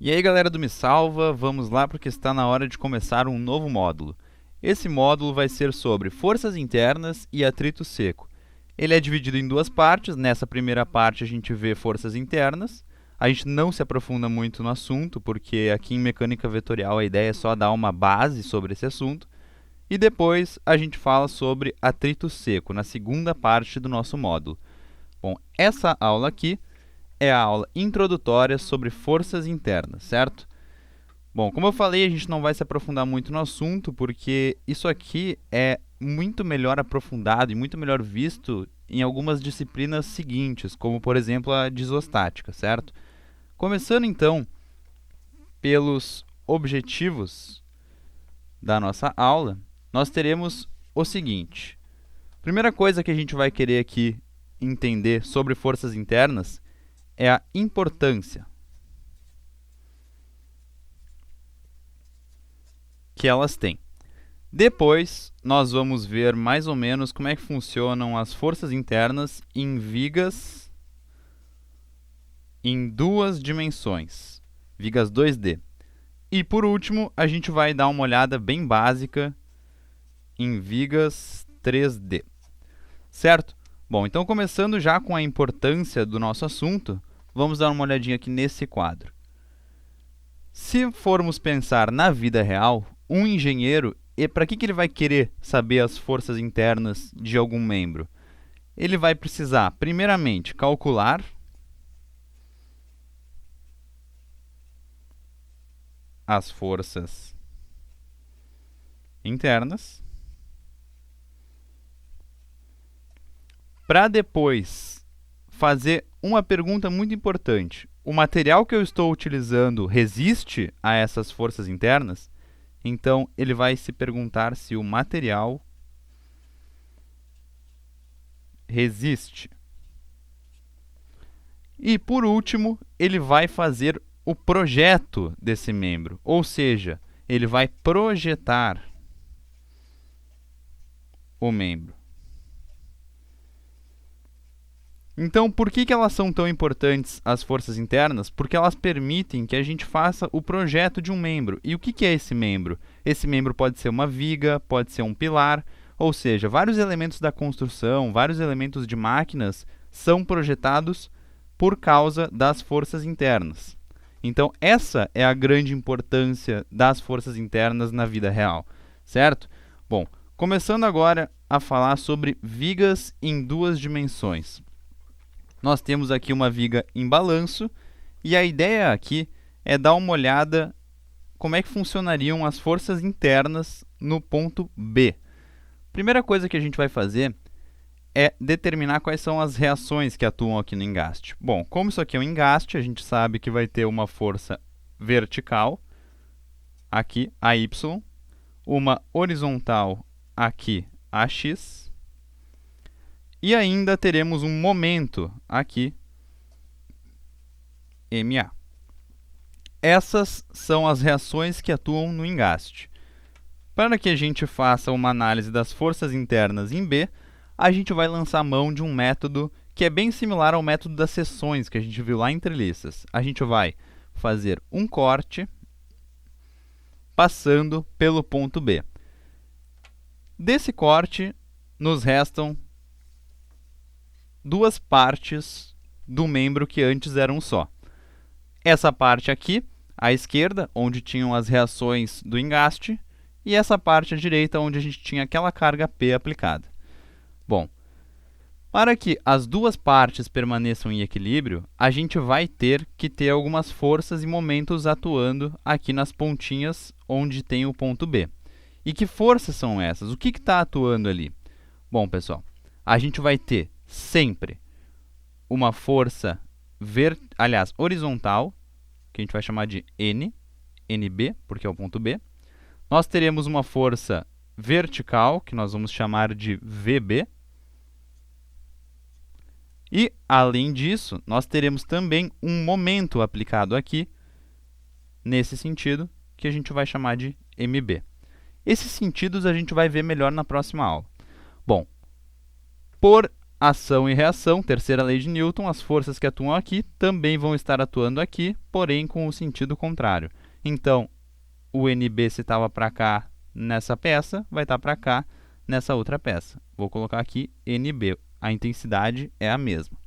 E aí galera do Me Salva, vamos lá porque está na hora de começar um novo módulo. Esse módulo vai ser sobre forças internas e atrito seco. Ele é dividido em duas partes. Nessa primeira parte a gente vê forças internas. A gente não se aprofunda muito no assunto, porque aqui em mecânica vetorial a ideia é só dar uma base sobre esse assunto. E depois a gente fala sobre atrito seco, na segunda parte do nosso módulo. Bom, essa aula aqui é a aula introdutória sobre forças internas, certo? Bom, como eu falei, a gente não vai se aprofundar muito no assunto, porque isso aqui é muito melhor aprofundado e muito melhor visto em algumas disciplinas seguintes, como, por exemplo, a de isostática, certo? Começando, então, pelos objetivos da nossa aula, nós teremos o seguinte. Primeira coisa que a gente vai querer aqui entender sobre forças internas é a importância que elas têm. Depois, nós vamos ver mais ou menos como é que funcionam as forças internas em vigas em duas dimensões, vigas 2D. E por último, a gente vai dar uma olhada bem básica em vigas 3D. Certo? Bom, então começando já com a importância do nosso assunto, vamos dar uma olhadinha aqui nesse quadro. Se formos pensar na vida real, um engenheiro, para que ele vai querer saber as forças internas de algum membro? Ele vai precisar, primeiramente, calcular as forças internas, para depois fazer uma pergunta muito importante. O material que eu estou utilizando resiste a essas forças internas? Então, ele vai se perguntar se o material resiste. E, por último, ele vai fazer o projeto desse membro, ou seja, ele vai projetar o membro. Então, por que elas são tão importantes, as forças internas? Porque elas permitem que a gente faça o projeto de um membro. E o que é esse membro? Esse membro pode ser uma viga, pode ser um pilar, ou seja, vários elementos da construção, vários elementos de máquinas são projetados por causa das forças internas. Então, essa é a grande importância das forças internas na vida real, certo? Bom, começando agora a falar sobre vigas em duas dimensões. Nós temos aqui uma viga em balanço e a ideia aqui é dar uma olhada como é que funcionariam as forças internas no ponto B. Primeira coisa que a gente vai fazer é determinar quais são as reações que atuam aqui no engaste. Bom, como isso aqui é um engaste, a gente sabe que vai ter uma força vertical, aqui, AY, uma horizontal, aqui, AX, e ainda teremos um momento aqui, MA. Essas são as reações que atuam no engaste. Para que a gente faça uma análise das forças internas em B, a gente vai lançar mão de um método que é bem similar ao método das seções que a gente viu lá em Treliças. A gente vai fazer um corte passando pelo ponto B. Desse corte, nos restam duas partes do membro que antes eram só. Essa parte aqui, à esquerda, onde tinham as reações do engaste, e essa parte à direita, onde a gente tinha aquela carga P aplicada. Bom, para que as duas partes permaneçam em equilíbrio, a gente vai ter que ter algumas forças e momentos atuando aqui nas pontinhas onde tem o ponto B. E que forças são essas? O que está atuando ali? Bom, pessoal, a gente vai ter sempre uma força horizontal, que a gente vai chamar de NB, porque é o ponto B. Nós teremos uma força vertical, que nós vamos chamar de VB. E, além disso, nós teremos também um momento aplicado aqui, nesse sentido, que a gente vai chamar de MB. Esses sentidos a gente vai ver melhor na próxima aula. Bom, por ação e reação, terceira lei de Newton, as forças que atuam aqui também vão estar atuando aqui, porém com o sentido contrário. Então, o NB, se estava para cá nessa peça, vai estar para cá nessa outra peça. Vou colocar aqui NB, a intensidade é a mesma.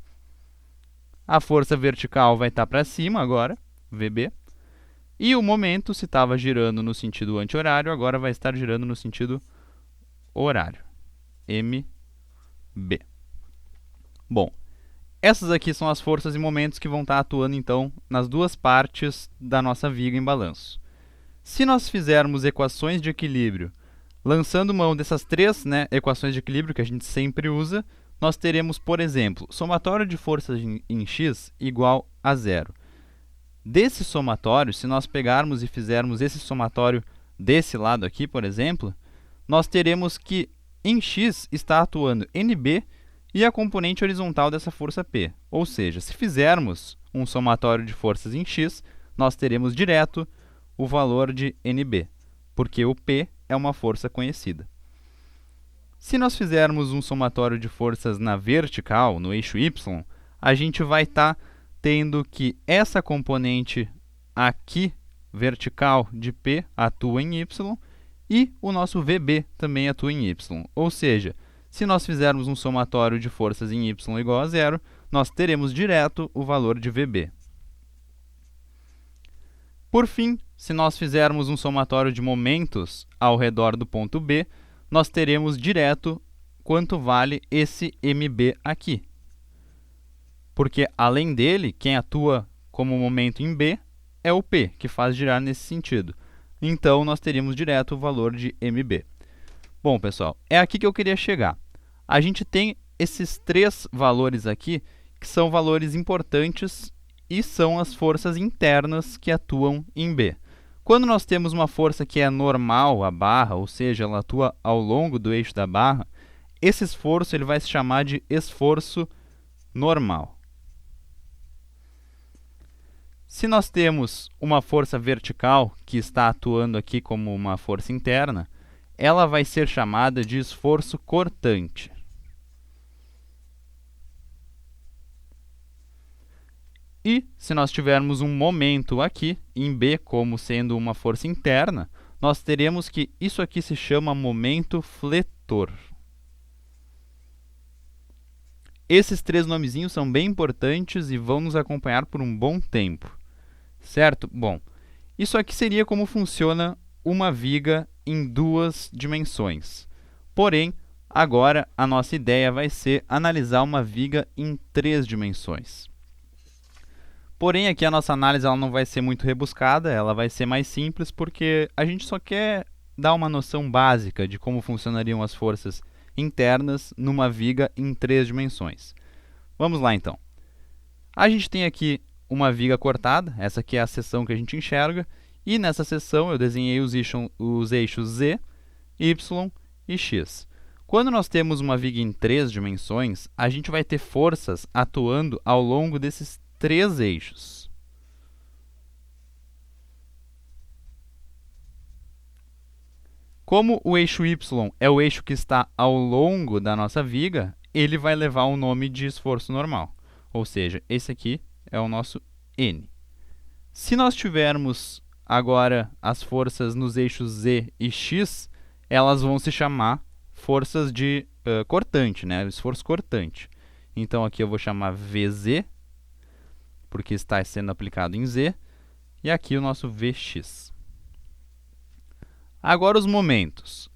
A força vertical vai estar para cima agora, VB, e o momento, se estava girando no sentido anti-horário, agora vai estar girando no sentido horário, MB. Bom, essas aqui são as forças e momentos que vão estar atuando, então, nas duas partes da nossa viga em balanço. Se nós fizermos equações de equilíbrio, lançando mão dessas três equações de equilíbrio que a gente sempre usa, nós teremos, por exemplo, somatório de forças em x igual a zero. Desse somatório, se nós pegarmos e fizermos esse somatório desse lado aqui, por exemplo, nós teremos que em x está atuando NB e a componente horizontal dessa força P. Ou seja, se fizermos um somatório de forças em x, nós teremos direto o valor de NB, porque o P é uma força conhecida. Se nós fizermos um somatório de forças na vertical, no eixo y, a gente vai estar tendo que essa componente aqui, vertical de P, atua em y, e o nosso VB também atua em y. Ou seja, se nós fizermos um somatório de forças em y igual a zero, nós teremos direto o valor de VB. Por fim, se nós fizermos um somatório de momentos ao redor do ponto B, nós teremos direto quanto vale esse MB aqui. Porque, além dele, quem atua como momento em B é o P, que faz girar nesse sentido. Então, nós teríamos direto o valor de MB. Bom, pessoal, é aqui que eu queria chegar. A gente tem esses três valores aqui, que são valores importantes e são as forças internas que atuam em B. Quando nós temos uma força que é normal à barra, ou seja, ela atua ao longo do eixo da barra, esse esforço ele vai se chamar de esforço normal. Se nós temos uma força vertical que está atuando aqui como uma força interna, ela vai ser chamada de esforço cortante. E, se nós tivermos um momento aqui, em B, como sendo uma força interna, nós teremos que isso aqui se chama momento fletor. Esses três nomezinhos são bem importantes e vão nos acompanhar por um bom tempo. Certo? Bom, isso aqui seria como funciona uma viga em duas dimensões. Porém, agora a nossa ideia vai ser analisar uma viga em três dimensões. Porém, aqui a nossa análise ela não vai ser muito rebuscada, ela vai ser mais simples porque a gente só quer dar uma noção básica de como funcionariam as forças internas numa viga em três dimensões. Vamos lá, então. A gente tem aqui uma viga cortada, essa aqui é a seção que a gente enxerga, e nessa seção eu desenhei os eixos Z, Y e X. Quando nós temos uma viga em três dimensões, a gente vai ter forças atuando ao longo desses três eixos. Como o eixo Y é o eixo que está ao longo da nossa viga, ele vai levar o nome de esforço normal. Ou seja, esse aqui é o nosso N. Se nós tivermos agora as forças nos eixos Z e X, elas vão se chamar forças de cortante, esforço cortante. Então, aqui eu vou chamar VZ, porque está sendo aplicado em Z, e aqui o nosso Vx. Agora os momentos.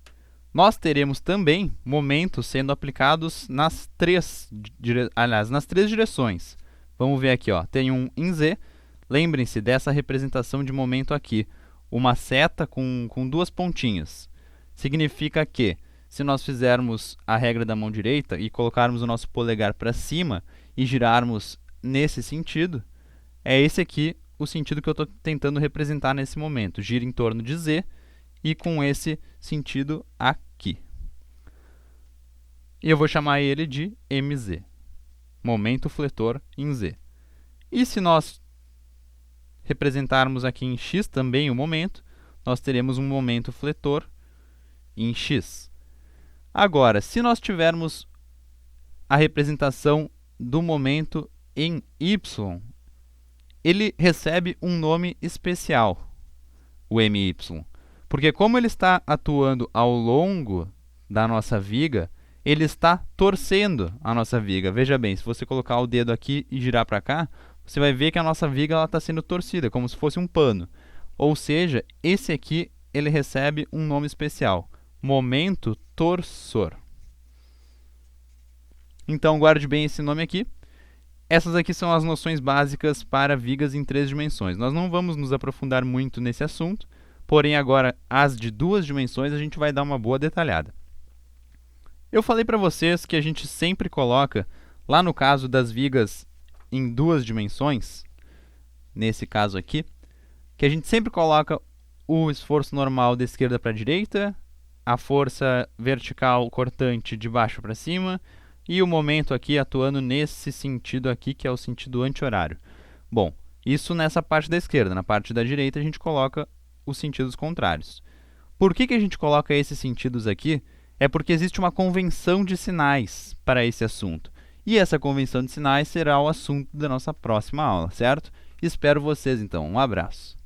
Nós teremos também momentos sendo aplicados nas três direções. Vamos ver aqui, tem um em Z. Lembrem-se dessa representação de momento aqui. Uma seta com duas pontinhas. Significa que, se nós fizermos a regra da mão direita e colocarmos o nosso polegar para cima e girarmos nesse sentido, é esse aqui o sentido que eu estou tentando representar nesse momento. Gira em torno de Z e com esse sentido aqui. E eu vou chamar ele de MZ. Momento fletor em Z. E se nós representarmos aqui em X também o momento, nós teremos um momento fletor em X. Agora, se nós tivermos a representação do momento em y, ele recebe um nome especial, o MY. Porque como ele está atuando ao longo da nossa viga, ele está torcendo a nossa viga. Veja bem, se você colocar o dedo aqui e girar para cá, você vai ver que a nossa viga está sendo torcida, como se fosse um pano. Ou seja, esse aqui ele recebe um nome especial, momento torsor. Então, guarde bem esse nome aqui. Essas aqui são as noções básicas para vigas em 3 dimensões. Nós não vamos nos aprofundar muito nesse assunto, porém agora as de 2 dimensões a gente vai dar uma boa detalhada. Eu falei para vocês que a gente sempre coloca, lá no caso das vigas em 2 dimensões, nesse caso aqui, que a gente sempre coloca o esforço normal da esquerda para a direita, a força vertical cortante de baixo para cima, e o momento aqui atuando nesse sentido aqui, que é o sentido anti-horário. Bom, isso nessa parte da esquerda. Na parte da direita a gente coloca os sentidos contrários. Por que a gente coloca esses sentidos aqui? É porque existe uma convenção de sinais para esse assunto. E essa convenção de sinais será o assunto da nossa próxima aula, certo? Espero vocês então. Um abraço.